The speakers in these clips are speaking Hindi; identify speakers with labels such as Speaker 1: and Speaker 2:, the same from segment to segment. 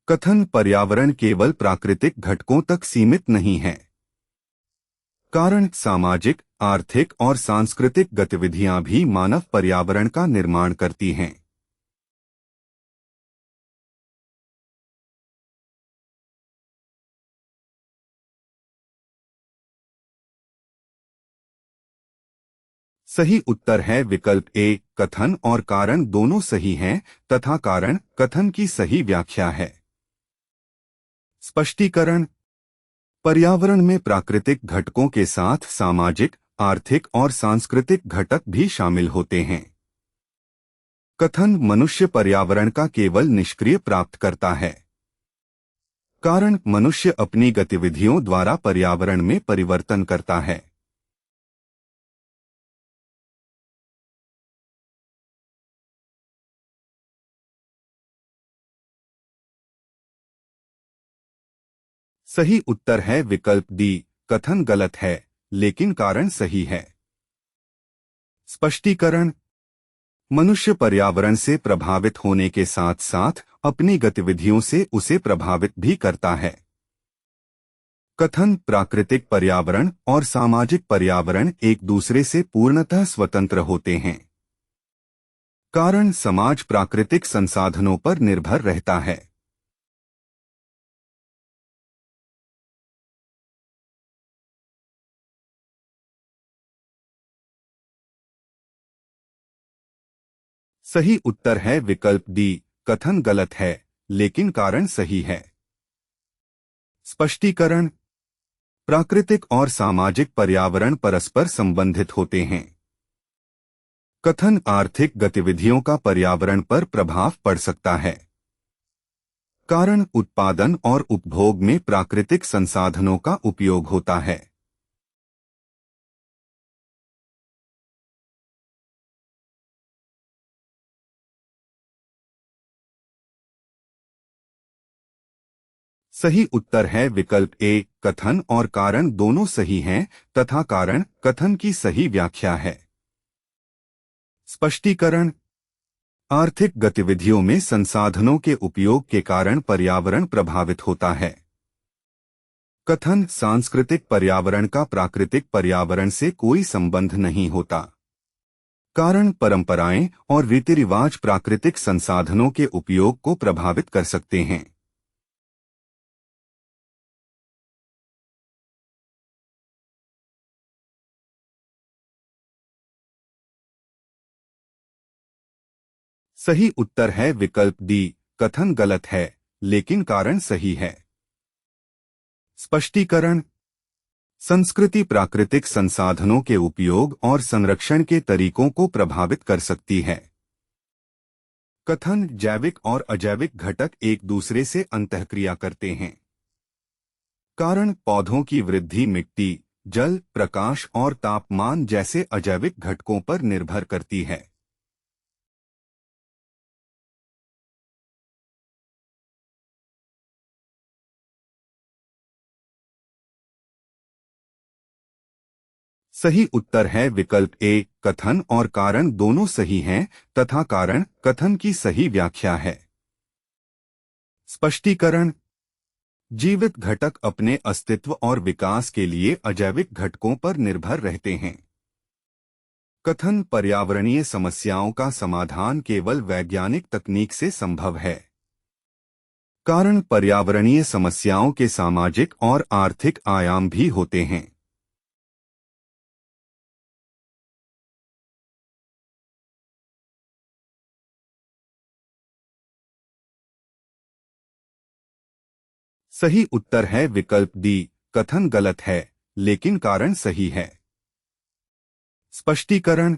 Speaker 1: कथन पर्यावरण केवल प्राकृतिक घटकों तक सीमित नहीं है। कारण सामाजिक, आर्थिक और सांस्कृतिक गतिविधियां भी मानव पर्यावरण का निर्माण करती हैं। सही उत्तर है विकल्प ए। कथन और कारण दोनों सही हैं तथा कारण कथन की सही व्याख्या है। स्पष्टीकरण। पर्यावरण में प्राकृतिक घटकों के साथ सामाजिक, आर्थिक और सांस्कृतिक घटक भी शामिल होते हैं। कथन मनुष्य पर्यावरण का केवल निष्क्रिय प्राप्त करता है। कारण मनुष्य अपनी गतिविधियों द्वारा पर्यावरण में परिवर्तन करता है। सही उत्तर है विकल्प डी। कथन गलत है लेकिन कारण सही है। स्पष्टीकरण। मनुष्य पर्यावरण से प्रभावित होने के साथ साथ अपनी गतिविधियों से उसे प्रभावित भी करता है। कथन प्राकृतिक पर्यावरण और सामाजिक पर्यावरण एक दूसरे से पूर्णतः स्वतंत्र होते हैं। कारण समाज प्राकृतिक संसाधनों पर निर्भर रहता है। सही उत्तर है विकल्प डी। कथन गलत है लेकिन कारण सही है। स्पष्टीकरण। प्राकृतिक और सामाजिक पर्यावरण परस्पर संबंधित होते हैं। कथन आर्थिक गतिविधियों का पर्यावरण पर प्रभाव पड़ सकता है। कारण उत्पादन और उपभोग में प्राकृतिक संसाधनों का उपयोग होता है। सही उत्तर है विकल्प ए। कथन और कारण दोनों सही हैं तथा कारण कथन की सही व्याख्या है। स्पष्टीकरण। आर्थिक गतिविधियों में संसाधनों के उपयोग के कारण पर्यावरण प्रभावित होता है। कथन सांस्कृतिक पर्यावरण का प्राकृतिक पर्यावरण से कोई संबंध नहीं होता। कारण परंपराएं और रीति रिवाज प्राकृतिक संसाधनों के उपयोग को प्रभावित कर सकते हैं। सही उत्तर है विकल्प डी। कथन गलत है लेकिन कारण सही है। स्पष्टीकरण। संस्कृति प्राकृतिक संसाधनों के उपयोग और संरक्षण के तरीकों को प्रभावित कर सकती है। कथन जैविक और अजैविक घटक एक दूसरे से अंतःक्रिया करते हैं। कारण पौधों की वृद्धि मिट्टी, जल, प्रकाश और तापमान जैसे अजैविक घटकों पर निर्भर करती है। सही उत्तर है विकल्प ए। कथन और कारण दोनों सही हैं तथा कारण कथन की सही व्याख्या है। स्पष्टीकरण। जीवित घटक अपने अस्तित्व और विकास के लिए अजैविक घटकों पर निर्भर रहते हैं। कथन पर्यावरणीय समस्याओं का समाधान केवल वैज्ञानिक तकनीक से संभव है। कारण पर्यावरणीय समस्याओं के सामाजिक और आर्थिक आयाम भी होते हैं। सही उत्तर है विकल्प डी। कथन गलत है लेकिन कारण सही है। स्पष्टीकरण।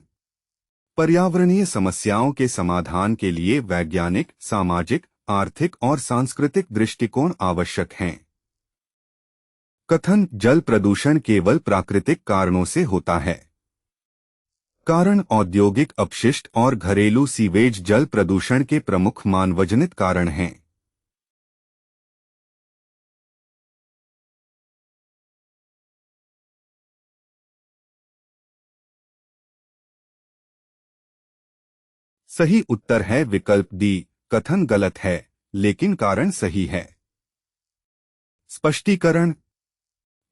Speaker 1: पर्यावरणीय समस्याओं के समाधान के लिए वैज्ञानिक, सामाजिक, आर्थिक और सांस्कृतिक दृष्टिकोण आवश्यक हैं। कथन जल प्रदूषण केवल प्राकृतिक कारणों से होता है। कारण औद्योगिक अपशिष्ट और घरेलू सीवेज जल प्रदूषण के प्रमुख मानवजनित कारण हैं। सही उत्तर है विकल्प डी। कथन गलत है लेकिन कारण सही है। स्पष्टीकरण।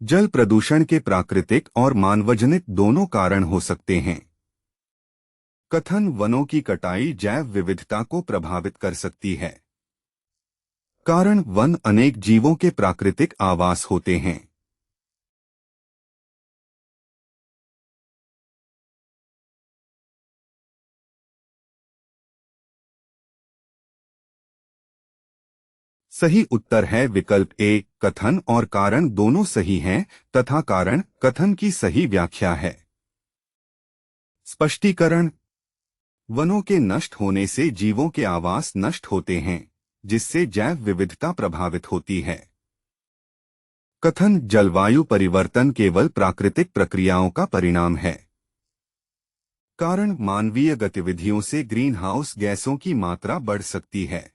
Speaker 1: जल प्रदूषण के प्राकृतिक और मानवजनित दोनों कारण हो सकते हैं। कथन। वनों की कटाई जैव विविधता को प्रभावित कर सकती है। कारण। वन अनेक जीवों के प्राकृतिक आवास होते हैं। सही उत्तर है विकल्प ए। कथन और कारण दोनों सही हैं तथा कारण कथन की सही व्याख्या है। स्पष्टीकरण। वनों के नष्ट होने से जीवों के आवास नष्ट होते हैं, जिससे जैव विविधता प्रभावित होती है। कथन। जलवायु परिवर्तन केवल प्राकृतिक प्रक्रियाओं का परिणाम है। कारण। मानवीय गतिविधियों से ग्रीन हाउस गैसों की मात्रा बढ़ सकती है।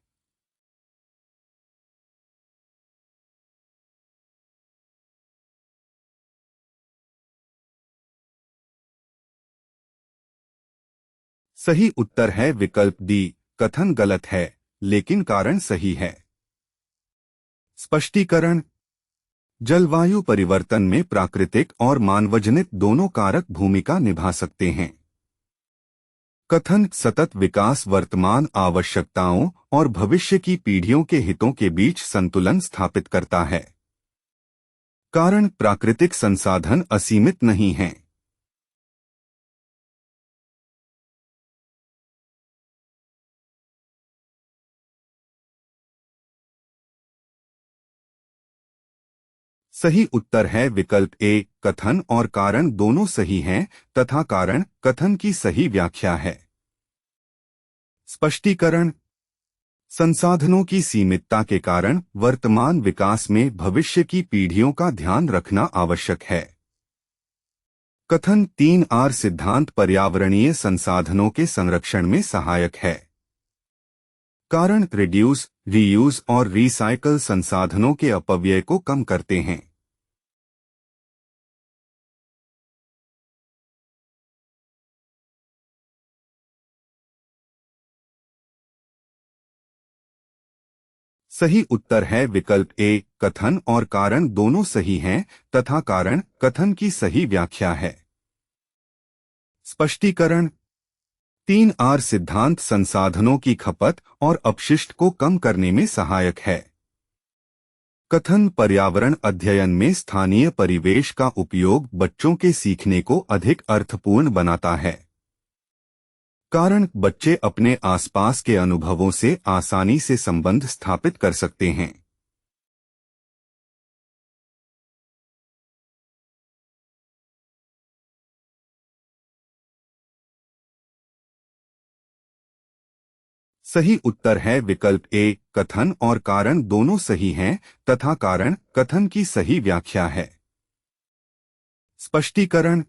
Speaker 1: सही उत्तर है विकल्प डी। कथन गलत है, लेकिन कारण सही है। स्पष्टीकरण। जलवायु परिवर्तन में प्राकृतिक और मानवजनित दोनों कारक भूमिका निभा सकते हैं। कथन। सतत विकास वर्तमान आवश्यकताओं और भविष्य की पीढ़ियों के हितों के बीच संतुलन स्थापित करता है। कारण। प्राकृतिक संसाधन असीमित नहीं हैं। सही उत्तर है विकल्प ए। कथन और कारण दोनों सही हैं तथा कारण कथन की सही व्याख्या है। स्पष्टीकरण। संसाधनों की सीमितता के कारण वर्तमान विकास में भविष्य की पीढ़ियों का ध्यान रखना आवश्यक है। कथन। 3R सिद्धांत पर्यावरणीय संसाधनों के संरक्षण में सहायक है। कारण। रिड्यूस, रीयूज और रिसाइकल संसाधनों के अपव्यय को कम करते हैं। सही उत्तर है विकल्प ए। कथन और कारण दोनों सही हैं तथा कारण कथन की सही व्याख्या है। स्पष्टीकरण। 3R सिद्धांत संसाधनों की खपत और अपशिष्ट को कम करने में सहायक है। कथन। पर्यावरण अध्ययन में स्थानीय परिवेश का उपयोग बच्चों के सीखने को अधिक अर्थपूर्ण बनाता है। कारण। बच्चे अपने आसपास के अनुभवों से आसानी से संबंध स्थापित कर सकते हैं। सही उत्तर है विकल्प ए। कथन और कारण दोनों सही हैं तथा कारण कथन की सही व्याख्या है। स्पष्टीकरण।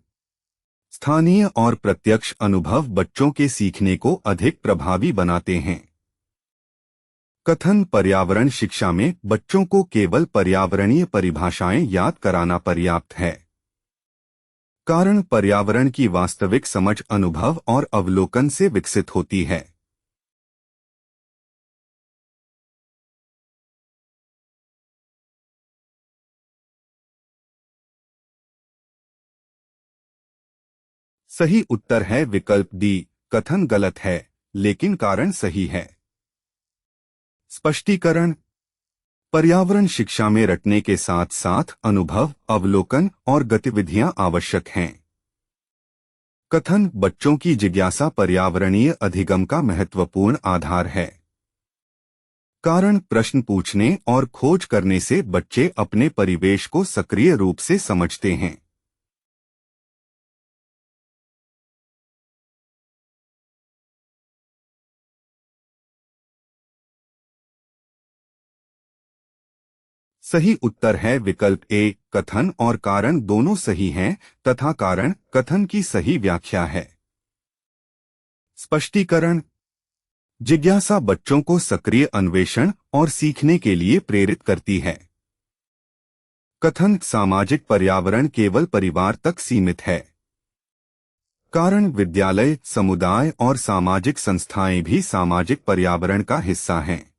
Speaker 1: स्थानीय और प्रत्यक्ष अनुभव बच्चों के सीखने को अधिक प्रभावी बनाते हैं। कथन। पर्यावरण शिक्षा में बच्चों को केवल पर्यावरणीय परिभाषाएं याद कराना पर्याप्त है। कारण। पर्यावरण की वास्तविक समझ अनुभव और अवलोकन से विकसित होती है। सही उत्तर है विकल्प डी। कथन गलत है, लेकिन कारण सही है। स्पष्टीकरण। पर्यावरण शिक्षा में रटने के साथ साथ अनुभव, अवलोकन और गतिविधियां आवश्यक हैं। कथन। बच्चों की जिज्ञासा पर्यावरणीय अधिगम का महत्वपूर्ण आधार है। कारण। प्रश्न पूछने और खोज करने से बच्चे अपने परिवेश को सक्रिय रूप से समझते हैं। सही उत्तर है विकल्प ए। कथन और कारण दोनों सही हैं तथा कारण कथन की सही व्याख्या है। स्पष्टीकरण। जिज्ञासा बच्चों को सक्रिय अन्वेषण और सीखने के लिए प्रेरित करती है। कथन। सामाजिक पर्यावरण केवल परिवार तक सीमित है। कारण। विद्यालय, समुदाय और सामाजिक संस्थाएं भी सामाजिक पर्यावरण का हिस्सा हैं।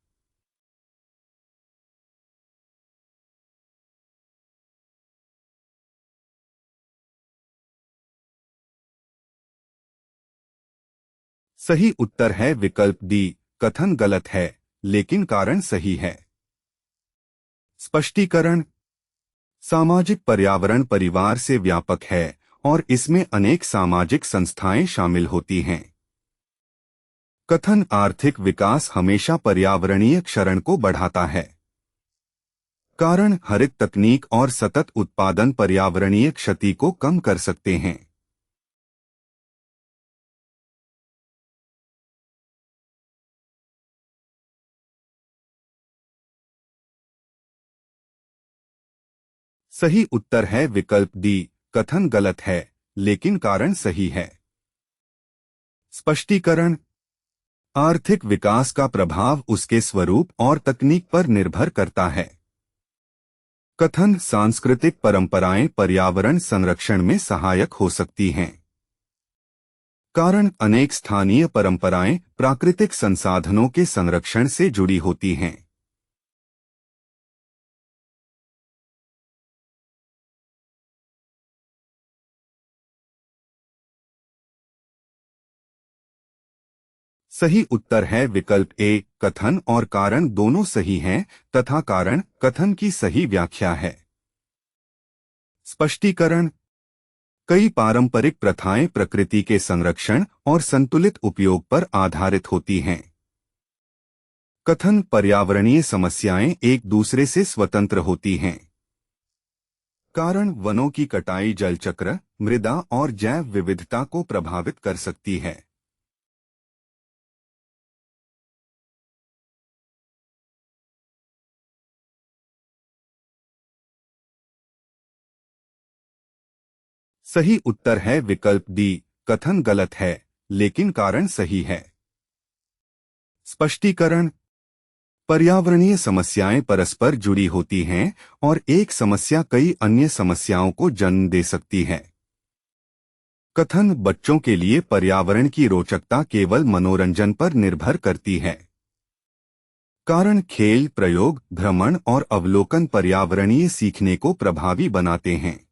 Speaker 1: सही उत्तर है विकल्प डी, कथन गलत है लेकिन कारण सही है। स्पष्टीकरण। सामाजिक पर्यावरण परिवार से व्यापक है और इसमें अनेक सामाजिक संस्थाएं शामिल होती हैं। कथन आर्थिक विकास हमेशा पर्यावरणीय क्षरण को बढ़ाता है। कारण हरित तकनीक और सतत उत्पादन पर्यावरणीय क्षति को कम कर सकते हैं। सही उत्तर है विकल्प डी, कथन गलत है लेकिन कारण सही है। स्पष्टीकरण। आर्थिक विकास का प्रभाव उसके स्वरूप और तकनीक पर निर्भर करता है। कथन सांस्कृतिक परंपराएं पर्यावरण संरक्षण में सहायक हो सकती हैं। कारण अनेक स्थानीय परंपराएं प्राकृतिक संसाधनों के संरक्षण से जुड़ी होती हैं। सही उत्तर है विकल्प ए, कथन और कारण दोनों सही हैं तथा कारण कथन की सही व्याख्या है। स्पष्टीकरण। कई पारंपरिक प्रथाएं प्रकृति के संरक्षण और संतुलित उपयोग पर आधारित होती हैं। कथन पर्यावरणीय समस्याएं एक दूसरे से स्वतंत्र होती हैं। कारण वनों की कटाई जलचक्र, मृदा और जैव विविधता को प्रभावित कर सकती है। सही उत्तर है विकल्प डी, कथन गलत है लेकिन कारण सही है। स्पष्टीकरण। पर्यावरणीय समस्याएं परस्पर जुड़ी होती हैं और एक समस्या कई अन्य समस्याओं को जन्म दे सकती है। कथन बच्चों के लिए पर्यावरण की रोचकता केवल मनोरंजन पर निर्भर करती है। कारण खेल, प्रयोग, भ्रमण और अवलोकन पर्यावरणीय सीखने को प्रभावी बनाते हैं।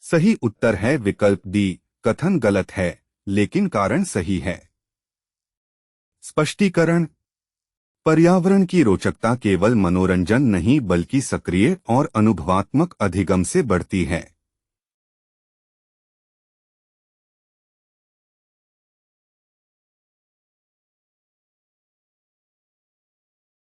Speaker 1: सही उत्तर है विकल्प डी, कथन गलत है लेकिन कारण सही है। स्पष्टीकरण। पर्यावरण की रोचकता केवल मनोरंजन नहीं बल्कि सक्रिय और अनुभवात्मक अधिगम से बढ़ती है।